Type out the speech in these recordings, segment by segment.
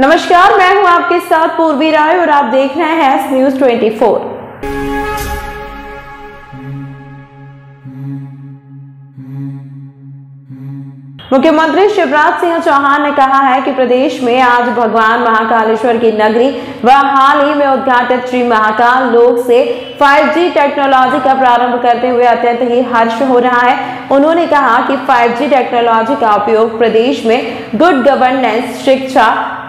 नमस्कार, मैं हूं आपके साथ पूर्वी राय और आप देख रहे हैं न्यूज़ 24। मुख्यमंत्री शिवराज सिंह चौहान ने कहा है कि प्रदेश में आज भगवान महाकालेश्वर की नगरी व हाल ही में उद्घाटित श्री महाकाल लोक से 5G टेक्नोलॉजी का प्रारंभ करते हुए अत्यंत ही हर्ष हो रहा है। उन्होंने कहा कि 5G टेक्नोलॉजी का उपयोग प्रदेश में गुड गवर्नेंस, शिक्षा,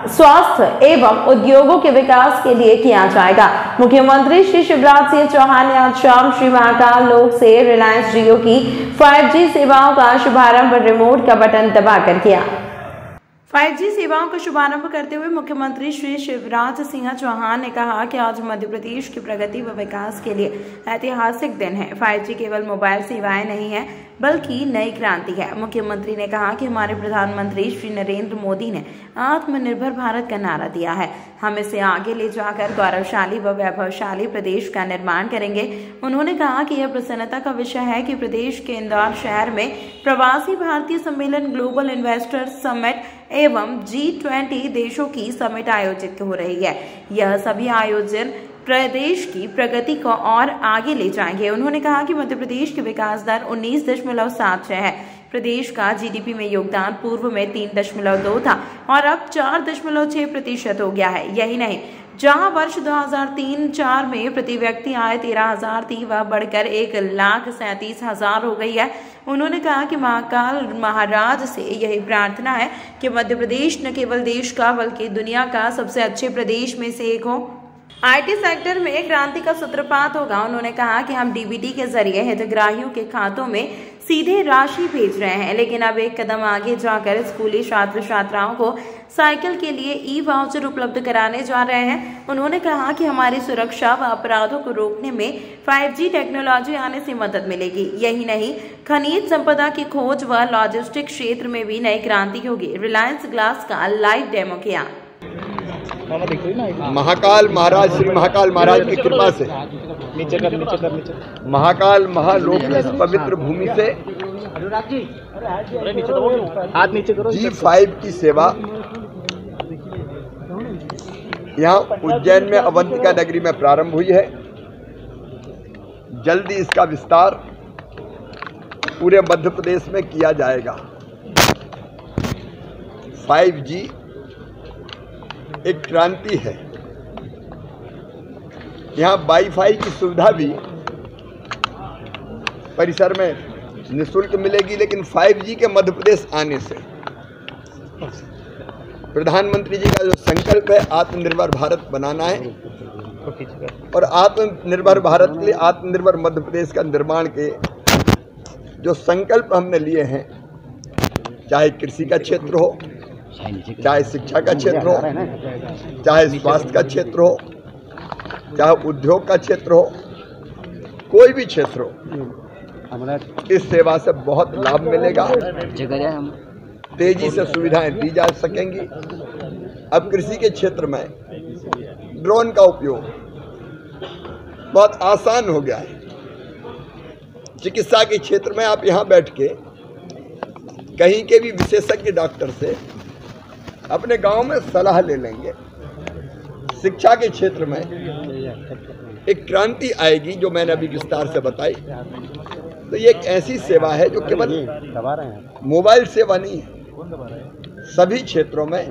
स्वास्थ्य एवं उद्योगों के विकास के लिए किया जाएगा। मुख्यमंत्री श्री शिवराज सिंह चौहान ने आज शाम श्री महाकाल लोक से रिलायंस जियो की 5G सेवाओं का शुभारंभ रिमोट का बटन दबाकर किया। 5G सेवाओं का शुभारंभ करते हुए मुख्यमंत्री श्री शिवराज सिंह चौहान ने कहा कि आज मध्य प्रदेश की प्रगति व विकास के लिए ऐतिहासिक दिन है। 5G केवल मोबाइल सेवाएं नहीं है बल्कि नई क्रांति है। मुख्यमंत्री ने कहा कि हमारे प्रधानमंत्री श्री नरेंद्र मोदी ने आत्मनिर्भर भारत का नारा दिया है। हम इसे आगे ले जाकर गौरवशाली व वैभवशाली प्रदेश का निर्माण करेंगे। उन्होंने कहा कि यह प्रसन्नता का विषय है कि प्रदेश के इंदौर शहर में प्रवासी भारतीय सम्मेलन, ग्लोबल इन्वेस्टर समिट एवं G20 देशों की समिट आयोजित हो रही है। यह सभी आयोजन प्रदेश की प्रगति को और आगे ले जाएंगे। उन्होंने कहा कि मध्य प्रदेश की विकास दर 19.76 है। प्रदेश का जीडीपी में योगदान पूर्व में 3.2 था और अब 4.6% हो गया है। यही नहीं, जहां वर्ष 2003-04 में प्रति व्यक्ति आय 13,000 थी, वह बढ़कर 1,37,000 हो गई है। उन्होंने कहा कि महाकाल महाराज से यही प्रार्थना है कि मध्य प्रदेश न केवल देश का बल्कि दुनिया का सबसे अच्छे प्रदेश में से एक हो। IT सेक्टर में क्रांति का सूत्रपात होगा। उन्होंने कहा कि हम डीबीटी के जरिए हितग्राहियों के खातों में सीधे राशि भेज रहे हैं, लेकिन अब एक कदम आगे जाकर स्कूली छात्र छात्राओं को साइकिल के लिए ई-वाउचर उपलब्ध कराने जा रहे हैं। उन्होंने कहा कि हमारी सुरक्षा व अपराधों को रोकने में 5G टेक्नोलॉजी आने से मदद मिलेगी। यही नहीं, खनिज संपदा की खोज व लॉजिस्टिक क्षेत्र में भी नई क्रांति होगी। रिलायंस ग्लास का लाइव डेमो किया। महाकाल महाराज, श्री महाकाल महाराज की कृपा से महाकाल महालोक में पवित्र भूमि से G5 की सेवा यहाँ उज्जैन में अवंतिका नगरी में प्रारंभ हुई है। जल्दी इसका विस्तार पूरे मध्य प्रदेश में किया जाएगा। 5G एक क्रांति है। यहाँ वाईफाई की सुविधा भी परिसर में निःशुल्क मिलेगी, लेकिन 5G के मध्य प्रदेश आने से प्रधानमंत्री जी का जो संकल्प है आत्मनिर्भर भारत बनाना है और आत्मनिर्भर भारत के लिए आत्मनिर्भर मध्य प्रदेश का निर्माण के जो संकल्प हमने लिए हैं, चाहे कृषि का क्षेत्र हो, चाहे शिक्षा का क्षेत्र हो, चाहे स्वास्थ्य का क्षेत्र हो, चाहे उद्योग का क्षेत्र हो, कोई भी क्षेत्र हो, इस सेवा से बहुत लाभ मिलेगा। तेजी से सुविधाएं दी जा सकेंगी। अब कृषि के क्षेत्र में ड्रोन का उपयोग बहुत आसान हो गया है। चिकित्सा के क्षेत्र में आप यहाँ बैठ के कहीं के भी विशेषज्ञ डॉक्टर से अपने गांव में सलाह ले लेंगे। शिक्षा के क्षेत्र में एक क्रांति आएगी जो मैंने अभी विस्तार से बताई। तो ये एक ऐसी सेवा है जो केवल मोबाइल सेवा नहीं है, सभी क्षेत्रों में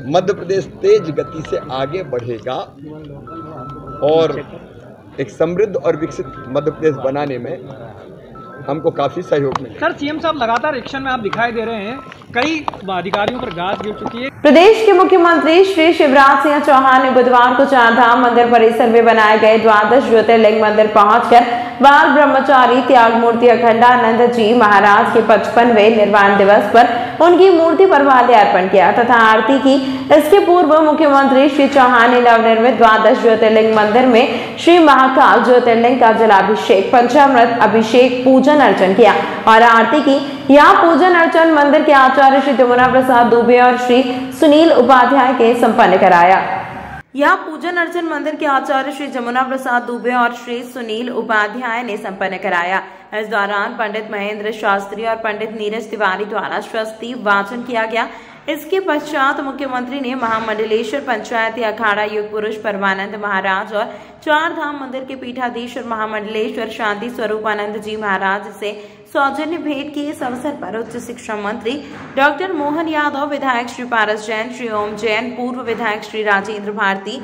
मध्य प्रदेश तेज गति से आगे बढ़ेगा और एक समृद्ध और विकसित मध्य प्रदेश बनाने में हमको काफी सहयोग मिलेगा। सर, सीएम साहब लगातार एक्शन में आप दिखाई दे रहे हैं, कई अधिकारियों पर गाज गिर चुकी है। प्रदेश के मुख्यमंत्री श्री शिवराज सिंह चौहान ने बुधवार को चारधाम मंदिर परिसर में बनाए गए द्वादश ज्योतिर्लिंग मंदिर पहुंचकर बाल ब्रह्मचारी त्यागमूर्ति अखंडानंद जी महाराज के 55वें निर्वाण दिवस पर उनकी मूर्ति पर माल्य अर्पण किया तथा आरती की। इसके पूर्व मुख्यमंत्री श्री चौहान ने नवनिर्मित द्वादश ज्योतिर्लिंग मंदिर में श्री महाकाल ज्योतिर्लिंग का जलाभिषेक, पंचामृत अभिषेक, पूजन अर्चन किया और आरती की। यहाँ पूजन अर्चन मंदिर के आचार्य श्री जमुना प्रसाद दुबे और श्री सुनील उपाध्याय के संपन्न कराया। यहाँ पूजन अर्चन मंदिर के आचार्य श्री जमुना प्रसाद दुबे और श्री सुनील उपाध्याय ने संपन्न कराया। इस दौरान पंडित महेंद्र शास्त्री और पंडित नीरज तिवारी द्वारा स्वस्ति वाचन किया गया। इसके पश्चात मुख्यमंत्री ने महामंडलेश्वर पंचायती अखाड़ा युग पुरुष परमानंद महाराज और चार धाम मंदिर के पीठाधीश्वर महामंडलेश्वर शांति स्वरूपानंद जी महाराज से सौजन्य भेंट की। इस अवसर पर उच्च शिक्षा मंत्री डॉक्टर मोहन यादव, विधायक श्री पारस जैन, श्री ओम जैन, पूर्व विधायक श्री राजेंद्र भारती,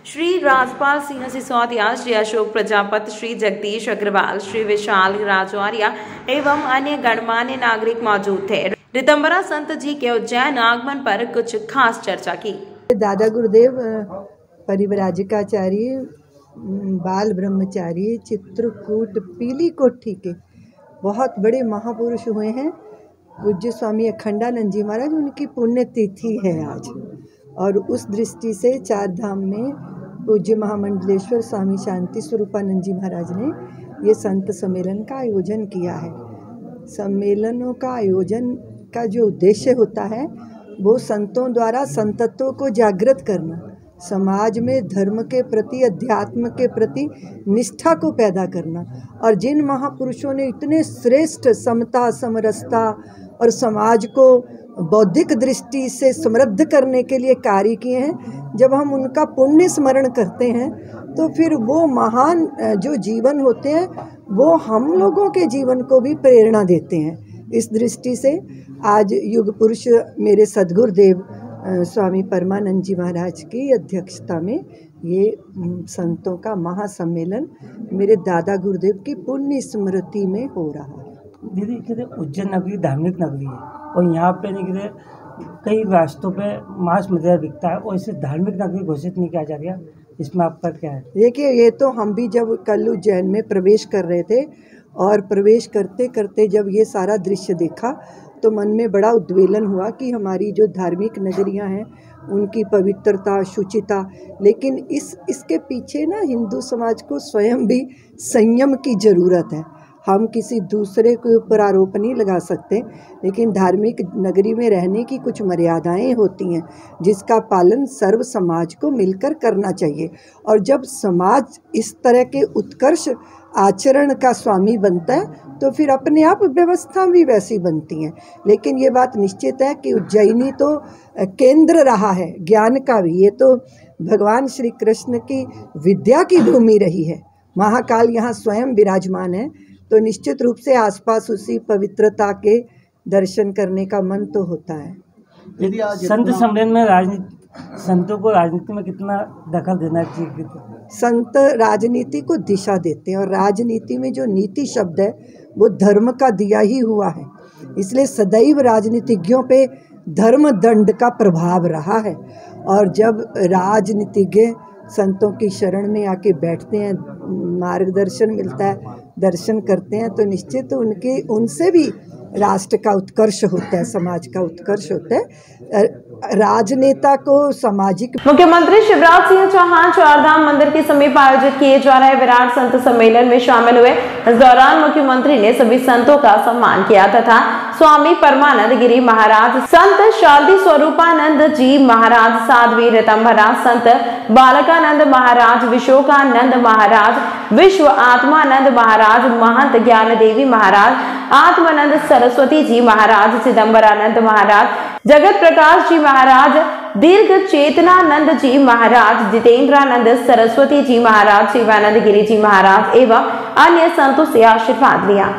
श्री राजपाल सिंह सिसोदिया, श्री अशोक प्रजापति, श्री जगदीश अग्रवाल, श्री विशाल राजौरिया एवं अन्य गणमान्य नागरिक मौजूद थे। रितंबरा संत जी के उज्जैन आगमन पर कुछ खास चर्चा की। दादा गुरुदेव परिव्राजकाचार्य, बाल ब्रह्मचारी, चित्रकूट, पीली कोठी के बहुत बड़े महापुरुष हुए हैं। पूज्य स्वामी अखंडानंद जी महाराज, उनकी पुण्यतिथि है आज, और उस दृष्टि से चार धाम में पूज्य महामंडलेश्वर स्वामी शांति स्वरूपानंद जी महाराज ने ये संत सम्मेलन का आयोजन किया है। सम्मेलनों का आयोजन का जो उद्देश्य होता है वो संतों द्वारा संतत्व को जागृत करना, समाज में धर्म के प्रति, अध्यात्म के प्रति निष्ठा को पैदा करना, और जिन महापुरुषों ने इतने श्रेष्ठ समता, समरसता और समाज को बौद्धिक दृष्टि से समृद्ध करने के लिए कार्य किए हैं, जब हम उनका पुण्य स्मरण करते हैं तो फिर वो महान जो जीवन होते हैं वो हम लोगों के जीवन को भी प्रेरणा देते हैं। इस दृष्टि से आज युग पुरुष मेरे सद्गुरुदेव स्वामी परमानंद जी महाराज की अध्यक्षता में ये संतों का महासम्मेलन मेरे दादा गुरुदेव की पुण्य स्मृति में हो रहा है। दीदी, कहते उज्जैन नगरी धार्मिक नगरी है और यहाँ पे नहीं कहते कई रास्तों पे मांस मदिरा बिकता है और इसे धार्मिक नगरी घोषित नहीं किया जा रहा, इसमें आपका क्या है? देखिए, ये तो हम भी जब कल उज्जैन में प्रवेश कर रहे थे और प्रवेश करते करते जब ये सारा दृश्य देखा तो मन में बड़ा उद्वेलन हुआ कि हमारी जो धार्मिक नगरियां हैं उनकी पवित्रता, शुचिता, लेकिन इसके पीछे ना हिंदू समाज को स्वयं भी संयम की ज़रूरत है। हम किसी दूसरे के ऊपर आरोप नहीं लगा सकते, लेकिन धार्मिक नगरी में रहने की कुछ मर्यादाएं होती हैं जिसका पालन सर्व समाज को मिलकर करना चाहिए। और जब समाज इस तरह के उत्कर्ष आचरण का स्वामी बनता है तो फिर अपने आप व्यवस्था भी वैसी बनती हैं। लेकिन ये बात निश्चित है कि उज्जैनी तो केंद्र रहा है ज्ञान का भी, ये तो भगवान श्री कृष्ण की विद्या की भूमि रही है। महाकाल यहाँ स्वयं विराजमान है, तो निश्चित रूप से आसपास उसी पवित्रता के दर्शन करने का मन तो होता है। संत सम्मेलन में संतों को राजनीति में कितना दखल देना चाहिए? संत राजनीति को दिशा देते हैं, और राजनीति में जो नीति शब्द है वो धर्म का दिया ही हुआ है, इसलिए सदैव राजनीतिज्ञों पे धर्म दंड का प्रभाव रहा है। और जब राजनीतिज्ञ संतों की शरण में आके बैठते हैं, मार्गदर्शन मिलता है, दर्शन करते हैं, तो निश्चित उनसे भी राष्ट्र का उत्कर्ष होता है, समाज का उत्कर्ष होता है। राजनेता को सामाजिक। मुख्यमंत्री शिवराज सिंह चौहान चारधाम मंदिर के समीप आयोजित किए जा रहे विराट संत सम्मेलन में शामिल हुए। इस दौरान मुख्यमंत्री ने सभी संतों का सम्मान किया तथा स्वामी परमानंद गिरी महाराज, संत शांति स्वरूपानंद जी महाराज, साध्वी रितंभरा, संत बालकानंद महाराज, विशोकानंद महाराज, विश्व आत्मानंद महाराज, महंत ज्ञान देवी महाराज, आत्मानंद सरस्वती जी महाराज, चिदम्बरानंद महाराज, जगत प्रकाश जी महाराज, दीर्घ चेतनानंद जी महाराज, जितेंद्रानंद सरस्वती जी महाराज, शिवानंद गिरी जी महाराज एवं अन्य संतों से आशीर्वाद लिया।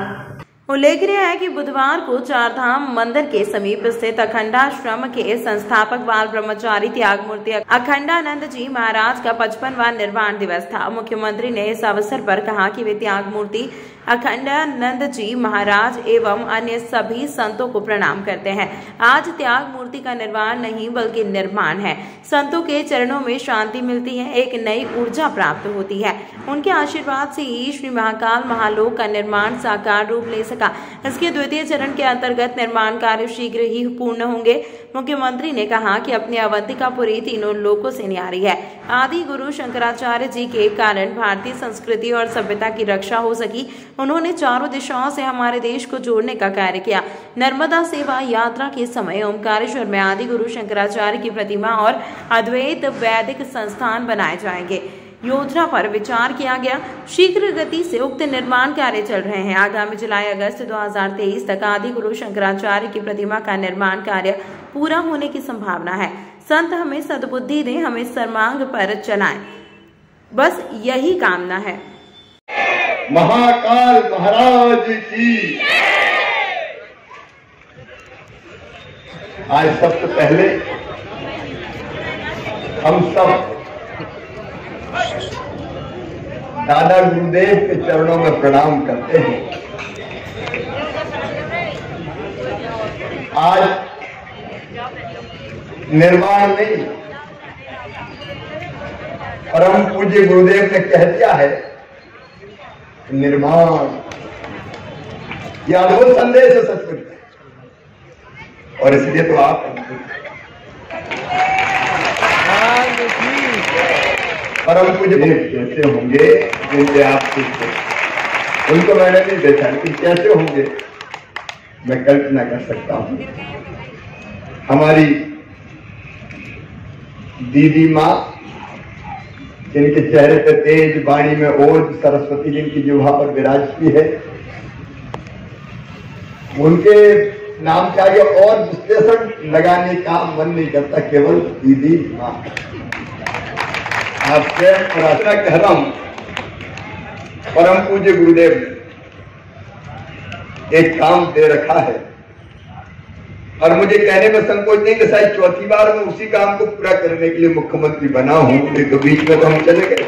उल्लेखनीय है कि बुधवार को चारधाम मंदिर के समीप स्थित अखंडाश्रम के संस्थापक बाल ब्रह्मचारी त्यागमूर्ति अखंडानंद जी महाराज का 55वां निर्वाण दिवस था। मुख्यमंत्री ने इस अवसर पर कहा कि वे त्यागमूर्ति अखंडानंद जी महाराज एवं अन्य सभी संतों को प्रणाम करते हैं। आज त्याग मूर्ति का निर्वाण नहीं बल्कि निर्माण है। संतों के चरणों में शांति मिलती है, एक नई ऊर्जा प्राप्त होती है। उनके आशीर्वाद से ही श्री महाकाल महालोक का निर्माण साकार रूप ले सका। इसके द्वितीय चरण के अंतर्गत निर्माण कार्य शीघ्र ही पूर्ण होंगे। मुख्यमंत्री ने कहा कि अपनी अवंतिकापुरी तीनों लोकों से न्यारी है। आदि गुरु शंकराचार्य जी के कारण भारतीय संस्कृति और सभ्यता की रक्षा हो सकी। उन्होंने चारों दिशाओं से हमारे देश को जोड़ने का कार्य किया। नर्मदा सेवा यात्रा के समय ओमकारेश्वर में आदि गुरु शंकराचार्य की प्रतिमा और अद्वैत वैदिक संस्थान बनाए जाएंगे। योजना पर विचार किया गया। शीघ्र गति से उक्त निर्माण कार्य चल रहे हैं। आगामी जुलाई अगस्त 2023 तक आदि गुरु शंकराचार्य की प्रतिमा का निर्माण कार्य पूरा होने की संभावना है। संत हमें सद्बुद्धि दें, हमें सर्मांग पर चलाएं, बस यही कामना है। महाकाल महाराज की। आज सबसे पहले हम सब दादा गुरुदेव के चरणों में प्रणाम करते हैं। आज निर्माण नहीं, परम पूज्य गुरुदेव ने कह दिया है निर्माण। यह अद्भुत संदेश है सचमुच में, और इसलिए तो आप परम पूज्य कैसे होंगे जिनसे आप पूछते, उनको मैंने नहीं देखा, लेकिन कैसे होंगे मैं कल्पना कर सकता हूं। हमारी दीदी माँ, जिनके चेहरे पे तेज, वाणी में ओज, सरस्वती जिनकी जिह्वा पर विराजती है, उनके नाम के आगे और विश्लेषण लगाने का मन नहीं करता, केवल दीदी माँ। आपसे प्रार्थना कह रहा हूं, परम पूज्य गुरुदेव ने एक काम दे रखा है, और मुझे कहने में संकोच नहीं कि शायद चौथी बार मैं उसी काम को पूरा करने के लिए मुख्यमंत्री बना हूं। तो बीच में तो हम चले गए,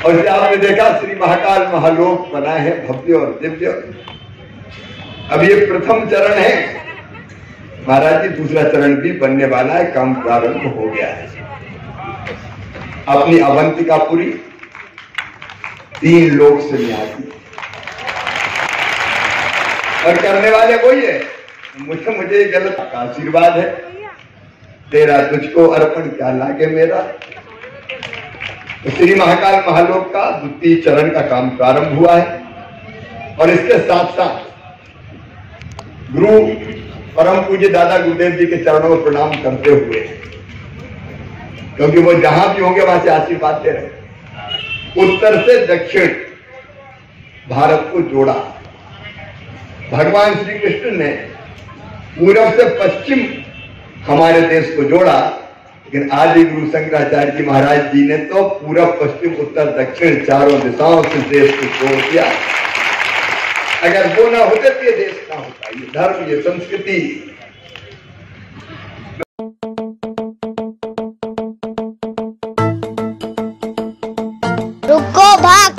और आपने देखा श्री महाकाल महालोक बना है, भव्य और दिव्य। अब ये प्रथम चरण है महाराज जी, दूसरा चरण भी बनने वाला है, काम प्रारंभ हो गया है। अपनी अवंतिकापुरी 3 लोक से न्यासी, और करने वाले वही है। मुझे गलत का आशीर्वाद है, तेरा तुझको अर्पण क्या लागे मेरा। तो श्री महाकाल महालोक का द्वितीय चरण का काम प्रारंभ हुआ है, और इसके साथ साथ गुरु परम पूज्य दादा गुरुदेव जी के चरणों में प्रणाम करते हुए, क्योंकि वो जहां भी होंगे वहां से आशीर्वाद दे रहे। उत्तर से दक्षिण भारत को जोड़ा भगवान श्री कृष्ण ने, पूर्व से पश्चिम हमारे देश को जोड़ा, लेकिन आदि गुरु शंकराचार्य जी महाराज जी ने तो पूरब पश्चिम उत्तर दक्षिण चारों दिशाओं से देश को जोड़ दिया। अगर वो ना होते तो ये देश ना होता, ये धर्म, ये संस्कृति। रुको भक्त,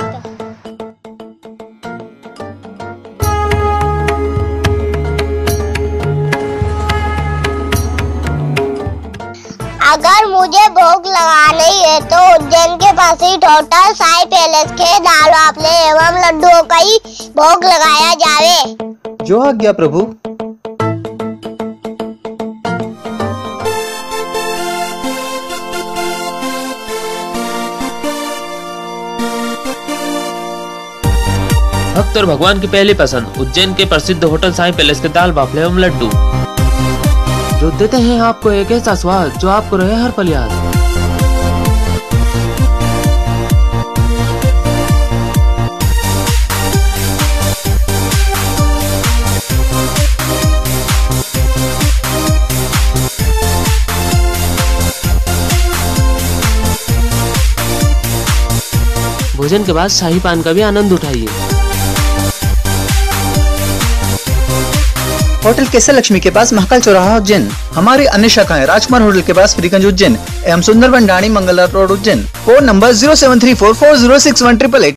अगर मुझे भोग लगानी है तो उज्जैन के पास ही होटल साई पैलेस के दाल बाफले एवं लड्डुओं का ही भोग लगाया जावे। जो आज्ञा प्रभु। भक्त और भगवान की पहली पसंद उज्जैन के प्रसिद्ध होटल साई पैलेस के दाल बाफले एवं लड्डू, जो देते हैं आपको एक ऐसा स्वाद जो आपको रहे हर पल याद। भोजन के बाद शाही पान का भी आनंद उठाइए। होटल केसर लक्ष्मी के पास महाकाल चौराहा उज्जैन। हमारी अन्य शाखाएं राजकुमार होटल के पास फ्रीगंज उज्जैन एवं सुंदरबन डाणी Mangala road Ujjain. Phone number 07344061888।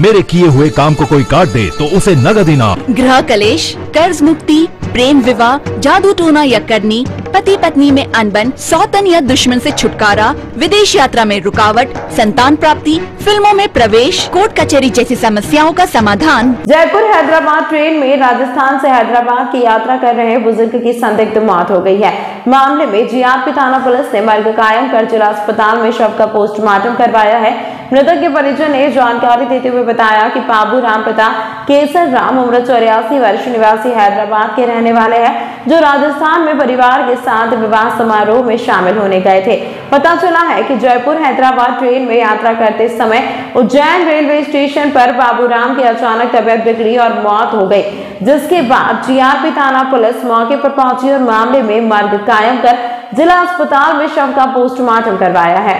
मेरे किए हुए काम को कोई काट दे तो उसे नगद इनाम। गृह कलेश, कर्ज मुक्ति, प्रेम विवाह, जादू टोना या करनी, पति पत्नी में अनबन, सौतन या दुश्मन से छुटकारा, विदेश यात्रा में रुकावट, संतान प्राप्ति, फिल्मों में प्रवेश, कोर्ट कचहरी जैसी समस्याओं का समाधान। जयपुर हैदराबाद ट्रेन में राजस्थान से हैदराबाद की यात्रा कर रहे बुजुर्ग की संदिग्ध मौत हो गई है। मामले में जीआरपी थाना पुलिस ने मर्ग कायम कर जिला अस्पताल में शव का पोस्टमार्टम करवाया है। मृतक के परिजन ने जानकारी देते हुए बताया कि बाबू राम प्रताप केसर राम उम्र 84 वर्ष निवासी हैदराबाद के रहने वाले हैं, जो राजस्थान में परिवार के साथ विवाह समारोह में शामिल होने गए थे। पता चला है कि जयपुर हैदराबाद ट्रेन में यात्रा करते समय उज्जैन रेलवे स्टेशन पर बाबू राम की अचानक तबीयत बिगड़ी और मौत हो गई, जिसके बाद जीआरपी थाना पुलिस मौके पर पहुंची और मामले में मर्ग कायम कर जिला अस्पताल में शव का पोस्टमार्टम करवाया है।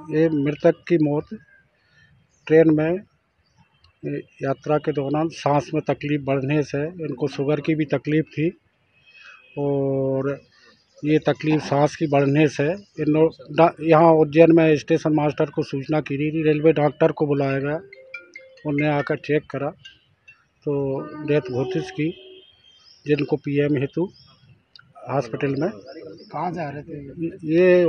ये मृतक की मौत ट्रेन में यात्रा के दौरान सांस में तकलीफ बढ़ने से, इनको शुगर की भी तकलीफ थी और ये तकलीफ सांस की बढ़ने से यहाँ उज्जैन में स्टेशन मास्टर को सूचना की थी। रेलवे डॉक्टर को बुलाया गया, उन्हें आकर चेक करा तो डेथ घोषित की, जिनको पीएम हेतु हॉस्पिटल में। कहाँ जा रहे थे ये?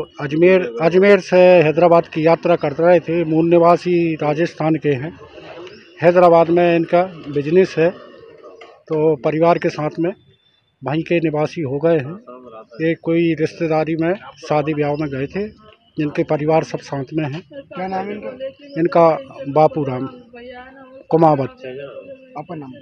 अजमेर से हैदराबाद की यात्रा कर रहे थे। मूल निवासी राजस्थान के हैं, हैदराबाद में इनका बिजनेस है, तो परिवार के साथ में वहीं के निवासी हो गए हैं। ये कोई रिश्तेदारी में शादी ब्याह में गए थे, जिनके परिवार सब साथ में हैं। क्या नाम है इनका? बापू राम कुमावत। अपना नाम?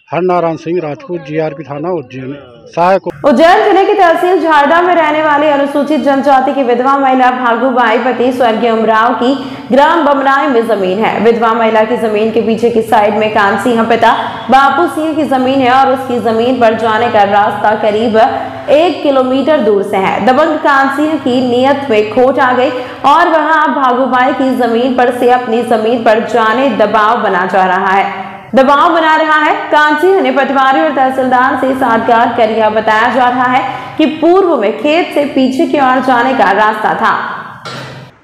हरनारायण सिंह राजपूत, जीआरपी थाना उज्जैन सहायक। उज्जैन जिले की तहसील झारडा में रहने वाली अनुसूचित जनजाति की विधवा महिला भागूबाई पति स्वर्गीय उमराव की ग्राम बमराई में जमीन है। विधवा महिला की जमीन के पीछे की साइड में कान सिंह पिता बापू सिंह की जमीन है और उसकी जमीन पर जाने का रास्ता करीब 1 किलोमीटर दूर से है। दबंग कान सिंह की नीयत में खोट आ गई और वहां भागूबाई की जमीन पर से अपनी जमीन पर जाने दबाव बना रहा है। कान सिंह ने पटवारी और तहसीलदार से साठगांठ कर यह बताया जा रहा है कि पूर्व में खेत से पीछे की ओर जाने का रास्ता था।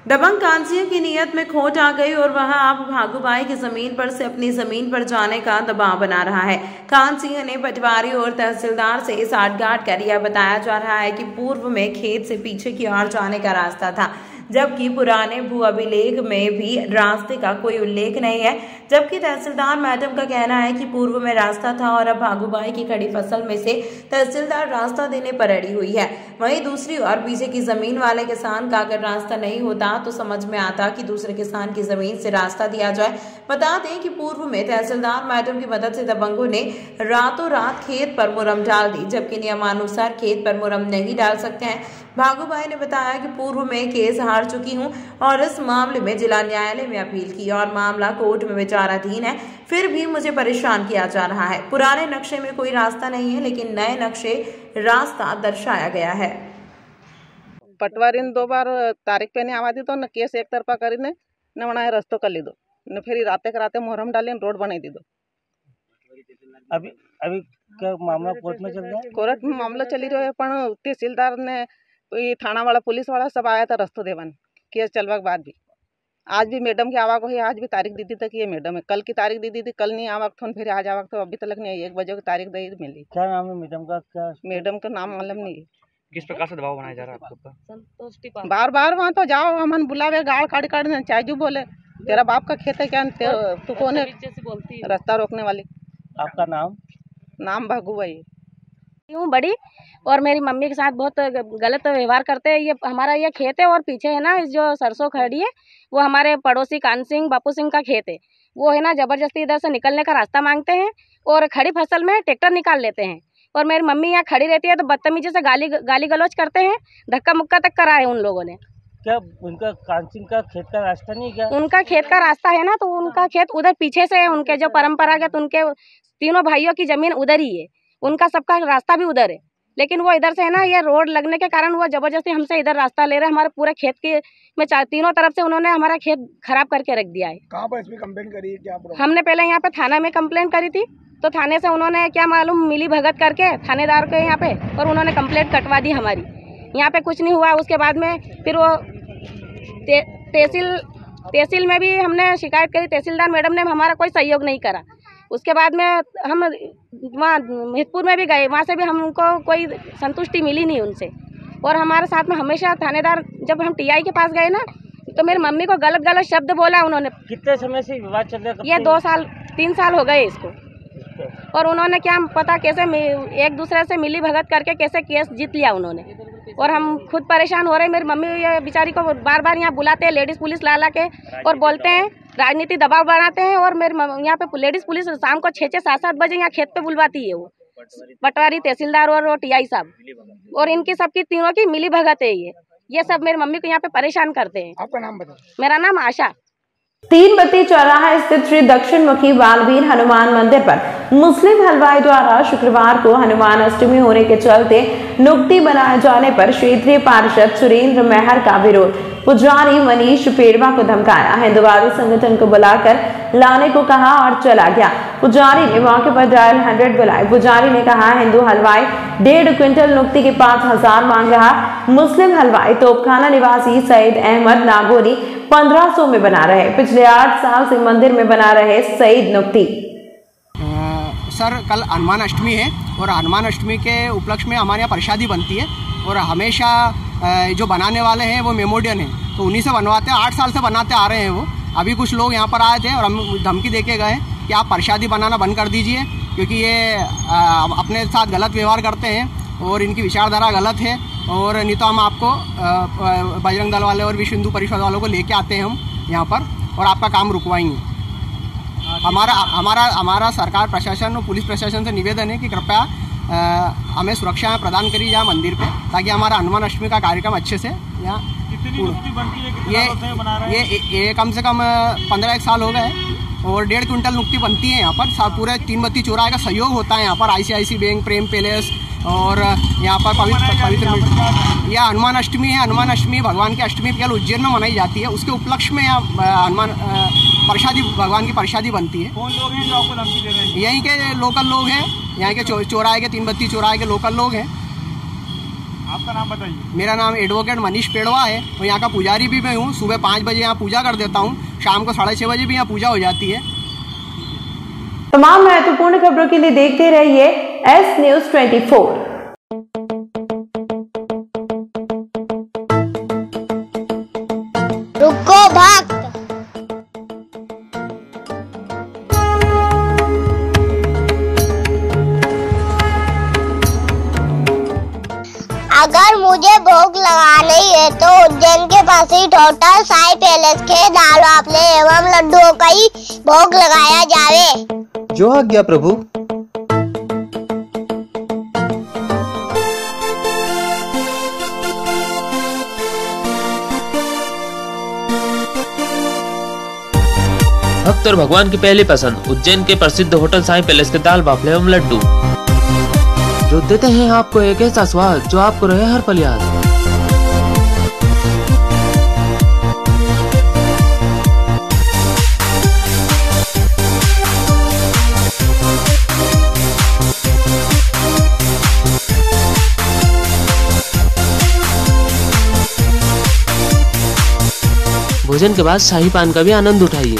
दबंग कान सिंह की नीयत में खोट आ गई और वहां आप भागूबाई की जमीन पर से अपनी जमीन पर जाने का दबाव बना रहा है। कान सिंह ने पटवारी और तहसीलदार से साठगांठ कर यह बताया जा रहा है कि पूर्व में खेत से पीछे की ओर जाने का रास्ता था, जबकि पुराने भू अभिलेख में भी रास्ते का कोई उल्लेख नहीं है। जबकि तहसीलदार मैडम का कहना है कि पूर्व में रास्ता था और अब भागूबाई की खड़ी फसल में से तहसीलदार रास्ता देने पर अड़ी हुई है। वहीं दूसरी ओर पीछे की जमीन वाले किसान का अगर रास्ता नहीं होता तो समझ में आता कि दूसरे किसान की जमीन से रास्ता दिया जाए। बता दें कि पूर्व में तहसीलदार मैडम की मदद से दबंगों ने रातों रात खेत पर मुरम डाल दी, जबकि नियमानुसार खेत पर मुरम नहीं डाल सकते हैं। भागूबाई ने बताया कि पूर्व में केस हार चुकी हूं और इस मामले में जिला न्यायालय में अपील की और मामला कोर्ट में विचाराधीन है, फिर भी मुझे परेशान किया जा रहा है। पुराने नक्शे में कोई रास्ता नहीं है, लेकिन नए नक्शे रास्ता दर्शाया गया है। पटवारी ने 2 बार तारीख पे नहीं आवा दी तो न केस एक तरफा करी ने न बनाए रस्तो कर ली दो न फिर राते कराते मुहर्रम डाले रोड बनाई दी दो। अभी क्या मामला कोर्ट में चल रहा है? कोर्ट में मामला चली रहा है, पर तहसीलदार ने थाना वाला पुलिस वाला सब आया था रस्तो देवन केस चलवा के बाद भी। आज भी मैडम की आवाक हुई, आज भी तारीख दी थी तक ये मैडम है, कल की तारीख दी थी, कल नहीं आवाक थो फिर आज आवाक तो अभी तक नहीं, 1 बजे की तारीख दी मिली। क्या नाम है मैडम का? क्या मैडम का नाम मालूम नहीं। किस प्रकार से दबाव बनाया जा रहा है आपके ऊपर? संतुष्टि बार बार वहाँ तो जाओ, हम बुलावे गाड़ काट चाहजू बोले तेरा बाप का खेत है क्या, तू कौन है रास्ता रोकने वाली। आपका नाम? नाम भागूबाई हूँ बड़ी, और मेरी मम्मी के साथ बहुत गलत व्यवहार करते हैं। ये हमारा ये खेत है और पीछे है ना जो सरसों खड़ी है वो हमारे पड़ोसी कान सिंह बापू सिंह का खेत है। वो है ना जबरदस्ती इधर से निकलने का रास्ता मांगते हैं और खड़ी फसल में ट्रैक्टर निकाल लेते हैं। और मेरी मम्मी यहाँ खड़ी रहती है तो बदतमीजी से गाली गलौज करते हैं, धक्का मुक्का तक करा है उन लोगों ने। क्या उनका कान सिंह का खेत का रास्ता नहीं? क्या उनका खेत का रास्ता है ना, तो उनका खेत उधर पीछे से है। उनके जो परंपरागत उनके तीनों भाइयों की जमीन उधर ही है, उनका सबका रास्ता भी उधर है, लेकिन वो इधर से है ना ये रोड लगने के कारण वो जबरदस्ती हमसे इधर रास्ता ले रहे हैं। हमारे पूरे खेत के में तीनों तरफ से उन्होंने हमारा खेत खराब करके रख दिया है। कहाँ पर इसमें कंप्लेंट करी है? क्या हमने पहले यहाँ पे थाना में कंप्लेंट करी थी, तो थाने से उन्होंने क्या मालूम मिली भगत करके थानेदार के यहाँ पे, और उन्होंने कंप्लेंट कटवा दी हमारी। यहाँ पे कुछ नहीं हुआ। उसके बाद में फिर वो तहसील तहसील में भी हमने शिकायत करी, तहसीलदार मैडम ने हमारा कोई सहयोग नहीं करा। उसके बाद में हम वहाँ महिदपुर में भी गए, वहाँ से भी हमको कोई संतुष्टि मिली नहीं उनसे। और हमारे साथ में हमेशा थानेदार, जब हम टीआई के पास गए ना तो मेरी मम्मी को गलत गलत शब्द बोला उन्होंने। कितने समय से विवाद चल रहा है? ये 2 साल 3 साल हो गए इसको। और उन्होंने क्या पता कैसे एक दूसरे से मिली भगत करके कैसे केस जीत लिया उन्होंने। और हम खुद परेशान हो रहे हैं। मेरी मम्मी ये बेचारी को बार बार यहाँ बुलाते हैं लेडीज़ पुलिस ला के और बोलते हैं राजनीति दबाव बनाते हैं। और मेरे यहाँ पे लेडीज़ पुलिस शाम को 6-6 7-7 बजे यहाँ खेत पे बुलवाती है, वो पटवारी, तहसीलदार और टीआई साहब। और इनकी सबकी तीनों की मिली भगत है ये सब मेरी मम्मी को यहाँ पे परेशान करते हैं। आपका नाम बताओ। मेरा नाम आशा। 3 बत्ती चौराहा स्थित श्री दक्षिण मुखी बालवीर हनुमान मंदिर पर मुस्लिम हलवाई द्वारा शुक्रवार को हनुमान अष्टमी होने के चलते नुक्ति बनाए जाने पर क्षेत्रीय पार्षद सुरेंद्र मेहर का विरोध। पुजारी मनीष पेड़वा को धमकाया, हिंदुवादी संगठन को बुलाकर लाने को कहा और चला गया। पुजारी ने मौके पर डायल 100 बुलाई। पुजारी ने कहा हिंदू हलवाई 1.5 क्विंटल नुक्ति के 5,000 मांग रहा। मुस्लिम हलवाई तोपखाना निवासी सईद अहमद नागोरी 1500 में बना रहे। पिछले 8 साल से मंदिर में बना रहे सईद नुक्ति। सर कल हनुमान अष्टमी है और हनुमान अष्टमी के उपलक्ष्य में हमारे यहाँ प्रसादी बनती है और हमेशा जो बनाने वाले हैं वो मेमोडियन है तो उन्हीं से बनवाते हैं। 8 साल से बनाते आ रहे हैं वो। अभी कुछ लोग यहाँ पर आए थे और हम धमकी देके गए कि आप प्रसादी बनाना बंद कर दीजिए क्योंकि ये अपने साथ गलत व्यवहार करते हैं और इनकी विचारधारा गलत है। और नहीं तो हम आपको बजरंग दल वाले और विश्व हिंदू परिषद वालों को लेके आते हैं हम यहाँ पर और आपका काम रुकवाएंगे। हमारा सरकार प्रशासन और पुलिस प्रशासन से निवेदन है कि कृपया हमें सुरक्षा प्रदान करी जाए मंदिर पे ताकि हमारा हनुमान अष्टमी का कार्यक्रम अच्छे से यहाँ। ये कम से कम 15 साल हो गए और 1.5 क्विंटल नुक्ति बनती है यहाँ पर। पूरे 3 बत्ती चौराहे का सहयोग होता है यहाँ पर। ICICI बैंक, प्रेम पैलेस और यहाँ पर पवित्र यह हनुमान अष्टमी है। हनुमान अष्टमी भगवान की अष्टमी केवल उज्जैन में मनाई जाती है। उसके उपलक्ष्य में यहाँ हनुमान प्रसादी, भगवान की प्रसादी बनती है। कौन लोग हैं जो आपको धमकी दे रहे हैं? यहीं के लोकल लोग हैं, यहाँ के चौराहे के 3 बत्ती चौराहे के लोकल लोग हैं। आपका नाम बताइए। मेरा नाम एडवोकेट मनीष पेड़वा है और यहाँ का पुजारी भी मैं हूँ। सुबह 5 बजे यहाँ पूजा कर देता हूँ, शाम को 6:30 बजे भी यहाँ पूजा हो जाती है। तमाम महत्वपूर्ण खबरों के लिए देखते रहिए S News 24। रुको भक्त। अगर मुझे भोग लगानी है तो उज्जैन के पास ही होटल साई पैलेस के दाल बाफले एवं लड्डुओं का ही भोग लगाया जावे। जो आज्ञा प्रभु। भक्त और भगवान की पहली पसंद उज्जैन के प्रसिद्ध होटल साई पैलेस के दाल बाफले एवं लड्डू जो देते हैं आपको एक ऐसा स्वाद जो आपको रहे हर पल याद। भोजन के बाद शाही पान का भी आनंद उठाइए।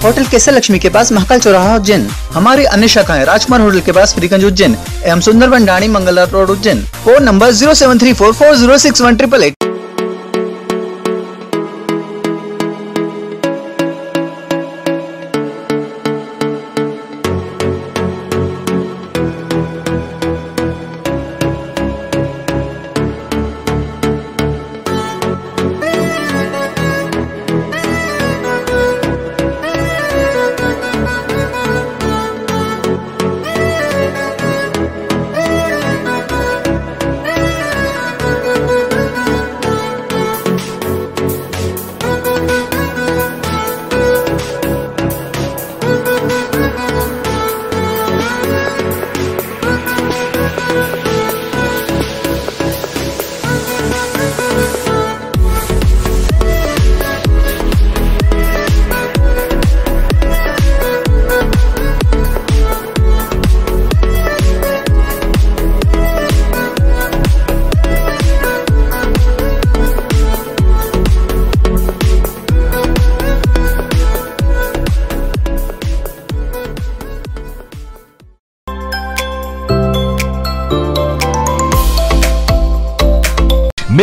होटल केसर लक्ष्मी के पास महाकाल चौराहा उज्जैन। हमारी अन्य शाखाएं राजकुमार होटल के पास फ्रीगंज उज्जैन एवं Sundarban Dhani Mangla road Ujjain. Phone number 07344061888।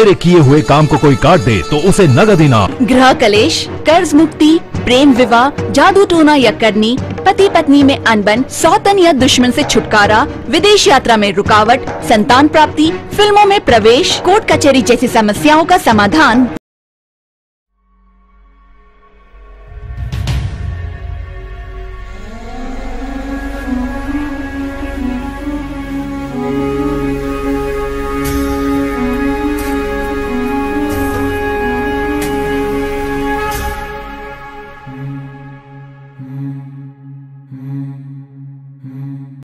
मेरे किए हुए काम को कोई काट दे तो उसे नगद इनाम। गृह कलेश, कर्ज मुक्ति, प्रेम विवाह, जादू टोना या करनी, पति पत्नी में अनबन, सौतन या दुश्मन से छुटकारा, विदेश यात्रा में रुकावट, संतान प्राप्ति, फिल्मों में प्रवेश, कोर्ट कचहरी जैसी समस्याओं का समाधान